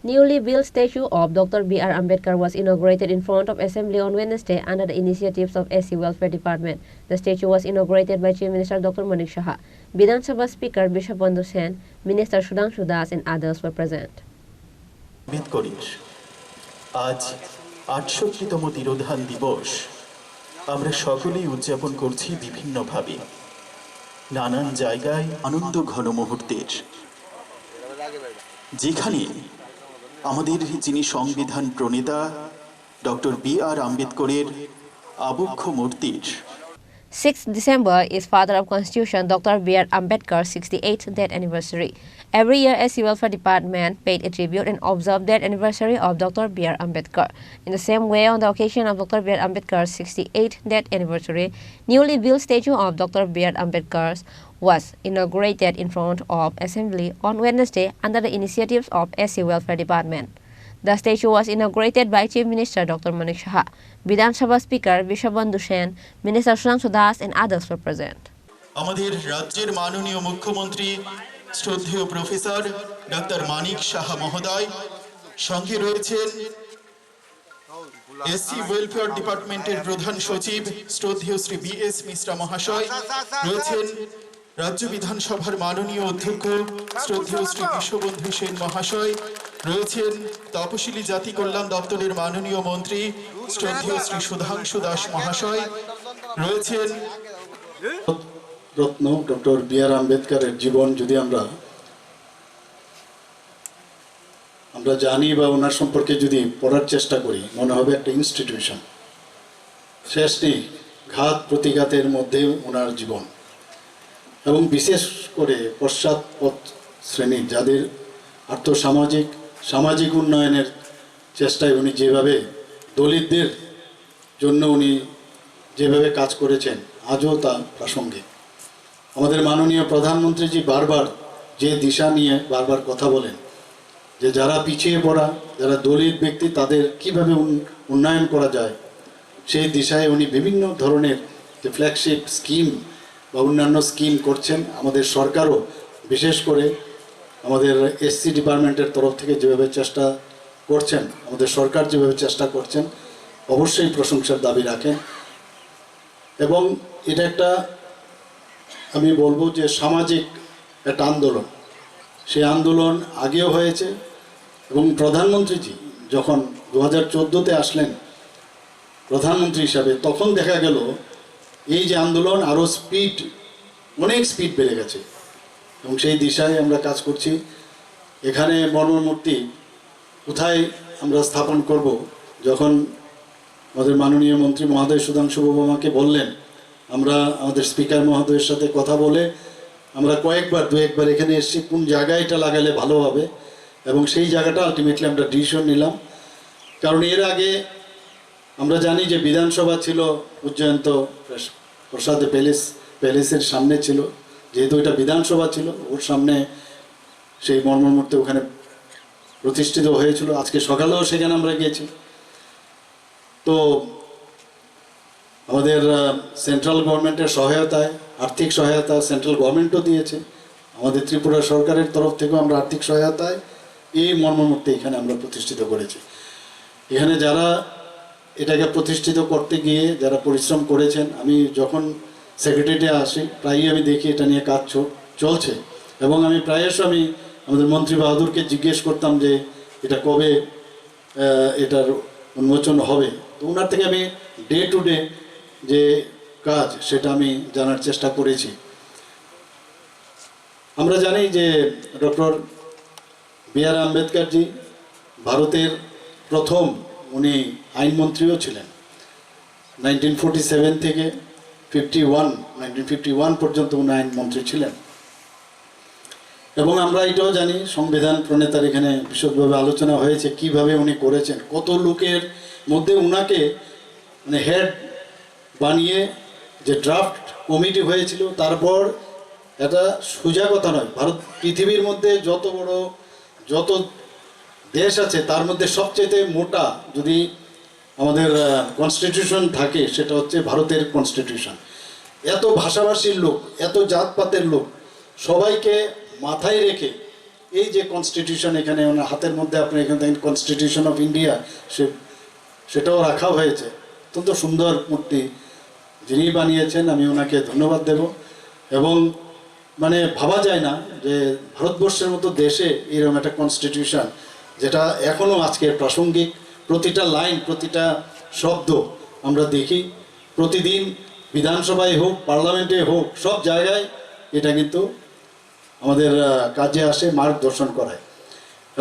Newly built statue of Dr. B.R. Ambedkar was inaugurated in front of Assembly on Wednesday under the initiatives of SC Welfare Department. The statue was inaugurated by Chief Minister Dr. Manik Saha. Vidhan Sabha Speaker Bishabandhu Sen, Minister Sudhanshu Das and others were present. আজ ৬৮তম তিরোধান দিবস আমরা সকলেই উদযাপন করছি বিভিন্নভাবে নানান জায়গায় আনন্দ ঘন মুহূর্তের যেখানে আমাদের যিনি সংবিধান প্রণেতা ডক্টর বি.আর আম্বেদকরের আবক্ষ মূর্তির 6th December is Father of Constitution Dr. B.R Ambedkar's 68th death anniversary. Every year, SC Welfare Department paid a tribute and observed that anniversary of Dr. B.R Ambedkar. In the same way, on the occasion of Dr. B.R Ambedkar's 68th death anniversary, newly built statue of Dr. B.R Ambedkar was inaugurated in front of Assembly on Wednesday under the initiatives of SC Welfare Department. The statue was inaugurated by Chief Minister Dr. Manik Saha. Vidhan Sabha Speaker Bishabandhu Sen, Minister Sudhanshu Das and others were present. আমাদের রাজ্যের মাননীয় মুখ্যমন্ত্রী শ্রদ্ধেয় professor doctor Manik Saha মহোদয় সঙ্গে রয়েছেন SC welfare ডিপার্টমেন্টের প্রধান সচিব শ্রদ্ধেয় শ্রী বি.এস মিশ্রা মহাশয় রয়েছেন রাজ্য বিধানসভার মাননীয় অধ্যক্ষ শ্রদ্ধেয় শ্রী বিশ্ববন্ধু সেন মহাশয় রয়েছেন তপশিলি জাতি কল্যাণ দপ্তরের মাননীয় মন্ত্রী শ্রদ্ধেয় শ্রী সুধাংশু দাস মহাশয় রয়েছেন রত্ন ডক্টর বি.আর আম্বেদকরের জীবন যদি আমরা জানি বা ওনার সম্পর্কে যদি পড়ার চেষ্টা করি মনে হবে একটা ইনস্টিটিউশন শেষ নেই ঘাত প্রতিঘাতের মধ্যে ওনার জীবন এবং বিশেষ করে পশ্চাৎপদ শ্রেণী যাদের সামাজিক উন্নয়নের চেষ্টায় উনি যেভাবে দলিতদের জন্য উনি যেভাবে কাজ করেছেন আজও তা প্রাসঙ্গিক আমাদের মাননীয় প্রধানমন্ত্রীজি বারবার যে দিশা নিয়ে বারবার কথা বলেন যে যারা পিছিয়ে পড়া যারা দলিত ব্যক্তি তাদের কিভাবে উন্নয়ন করা যায় সেই দিশায় উনি বিভিন্ন ধরনের যে ফ্ল্যাগশিপ স্কিম বা অন্যান্য স্কিম করছেন আমাদের সরকারও বিশেষ করে আমাদের এসসি ডিপার্টমেন্টের তরফ থেকে যেভাবে চেষ্টা করছেন আমাদের সরকার যেভাবে চেষ্টা করছেন অবশ্যই প্রশংসার দাবি রাখেন এবং এটা একটা আমি বলবো যে সামাজিক একটা আন্দোলন সেই আন্দোলন আগেও হয়েছে এবং প্রধানমন্ত্রীজি যখন 2014-তে আসলেন প্রধানমন্ত্রী হিসাবে তখন দেখা গেল এই যে আন্দোলন আরও অনেক স্পিড বেড়ে গেছে এবং সেই দিশায় আমরা কাজ করছি এখানে মর্মমূর্তি কোথায় আমরা স্থাপন করব যখন আমাদের মাননীয় মন্ত্রী মহোদয় সুধাংশু বাবু আমাকে বললেন আমরা আমাদের স্পিকার মহোদয়ের সাথে কথা বলে আমরা দু একবার এখানে এসেছি কোন জায়গায় এটা লাগালে ভালো হবে এবং সেই জায়গাটা আলটিমেটলি আমরা ডিসিশন নিলাম কারণ এর আগে আমরা জানি যে বিধানসভা ছিল উজ্জয়ন্ত প্রসাদ প্যালেসের সামনে ছিল যেহেতু এটা বিধানসভা ছিল ওর সামনে সেই মর্মমূর্তি ওখানে প্রতিষ্ঠিত হয়েছিল আজকে সকালেও সেখানে আমরা গিয়েছি তো আমাদের সেন্ট্রাল গভর্নমেন্টের সহায়তায় আর্থিক সহায়তা সেন্ট্রাল গভর্নমেন্টও দিয়েছে আমাদের ত্রিপুরা সরকারের তরফ থেকেও আমরা আর্থিক সহায়তায় এই মর্মমূর্তি এখানে আমরা প্রতিষ্ঠিত করেছি এখানে যারা এটাকে প্রতিষ্ঠিত করতে গিয়ে যারা পরিশ্রম করেছেন আমি যখন সেক্রেটারিয়েটে আসি প্রায়ই আমি দেখি এটা নিয়ে কাজ চলছে এবং আমি প্রায়শই আমাদের মন্ত্রী বাহাদুরকে জিজ্ঞেস করতাম যে এটা কবে এটার উন্মোচন হবে তো ওনার থেকে আমি ডে টু ডে যে কাজ সেটা আমি জানার চেষ্টা করেছি আমরা জানি যে ডক্টর বি.আর আম্বেদকরজি ভারতের প্রথম উনি আইনমন্ত্রীও ছিলেন 1947 থেকে 1951 পর্যন্ত উনি আইনমন্ত্রী ছিলেন এবং আমরা এটাও জানি সংবিধান প্রণেতার এখানে বিশদভাবে আলোচনা হয়েছে কিভাবে উনি করেছেন কত লোকের মধ্যে উনাকে মানে হেড বানিয়ে যে ড্রাফট কমিটি হয়েছিল তারপর এটা সোজা কথা নয় ভারত পৃথিবীর মধ্যে যত দেশ আছে তার মধ্যে সবচেয়ে মোটা যদি আমাদের কনস্টিটিউশন থাকে সেটা হচ্ছে ভারতের কনস্টিটিউশন এত ভাষাভাষীর লোক এত জাতপাতের লোক সবাইকে মাথায় রেখে এই যে কনস্টিটিউশন এখানে ওনার হাতের মধ্যে আপনি এখানে দেখেন কনস্টিটিউশন অফ ইন্ডিয়া, সেটাও রাখা হয়েছে। অত্যন্ত সুন্দর মূর্তি যিনি বানিয়েছেন, আমি ওনাকে ধন্যবাদ দেব। এবং মানে ভাবা যায় না যে ভারতবর্ষের মতো দেশে এরকম একটা কনস্টিটিউশন যেটা এখনও আজকে প্রাসঙ্গিক, প্রতিটা লাইন প্রতিটা শব্দ আমরা দেখি প্রতিদিন, বিধানসভায় হোক পার্লামেন্টে হোক সব জায়গায় এটা কিন্তু আমাদের কাজে আসে, মার্গদর্শন করায়।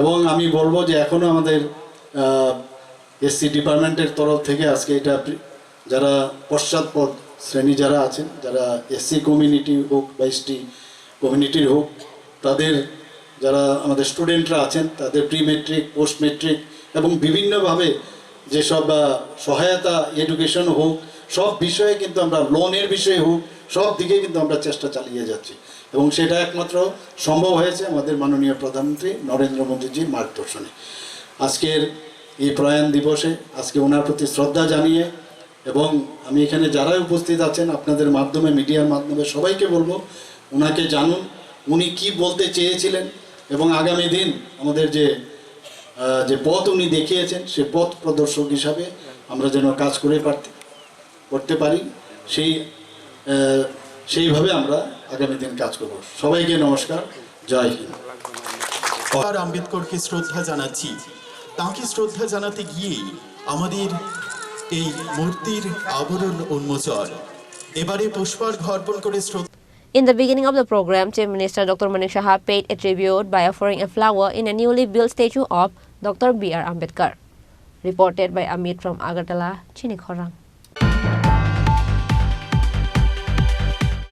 এবং আমি বলবো যে এখনও আমাদের এসসি ডিপার্টমেন্টের তরফ থেকে আজকে এটা যারা পশ্চাৎপদ শ্রেণী যারা আছেন, যারা এসসি কমিউনিটি হোক বা এসটি কমিউনিটির হোক, তাদের যারা আমাদের স্টুডেন্টরা আছেন তাদের প্রি মেট্রিক, পোস্ট মেট্রিক এবং বিভিন্নভাবে যেসব সহায়তা, এডুকেশন হোক, সব বিষয়ে কিন্তু আমরা, লোনের বিষয়ে হোক, সব দিকে কিন্তু আমরা চেষ্টা চালিয়ে যাচ্ছি। এবং সেটা একমাত্র সম্ভব হয়েছে আমাদের মাননীয় প্রধানমন্ত্রী নরেন্দ্র মোদীজির মার্গদর্শনে। আজকের এই প্রয়াণ দিবসে আজকে ওনার প্রতি শ্রদ্ধা জানিয়ে, এবং আমি এখানে যারা উপস্থিত আছেন আপনাদের মাধ্যমে, মিডিয়ার মাধ্যমে সবাইকে বলবো ওনাকে জানুন, উনি কি বলতে চেয়েছিলেন এবং আগামী দিন আমাদের যে পথ উনি দেখিয়েছেন সে পথ প্রদর্শক হিসাবে আমরা যেন কাজ করতে পারি, সেইভাবে আমরা আগামী দিন কাজ করব। সবাইকে নমস্কার, জয় হিন্দ। B.R আম্বেদকরকে শ্রদ্ধা জানাচ্ছি। তাঁকে শ্রদ্ধা জানাতে গিয়ে আমাদের এই মূর্তির আবরণ উন্মোচন, এবারে পুষ্পার্ঘ্য অর্পণ করে শ্রদ্ধা। In the beginning of the program, Chief Minister Dr. Manik Saha paid a tribute by offering a flower in a newly built statue of Dr. B.R Ambedkar. Reported by Amit from Agartala, Chini, Khorang.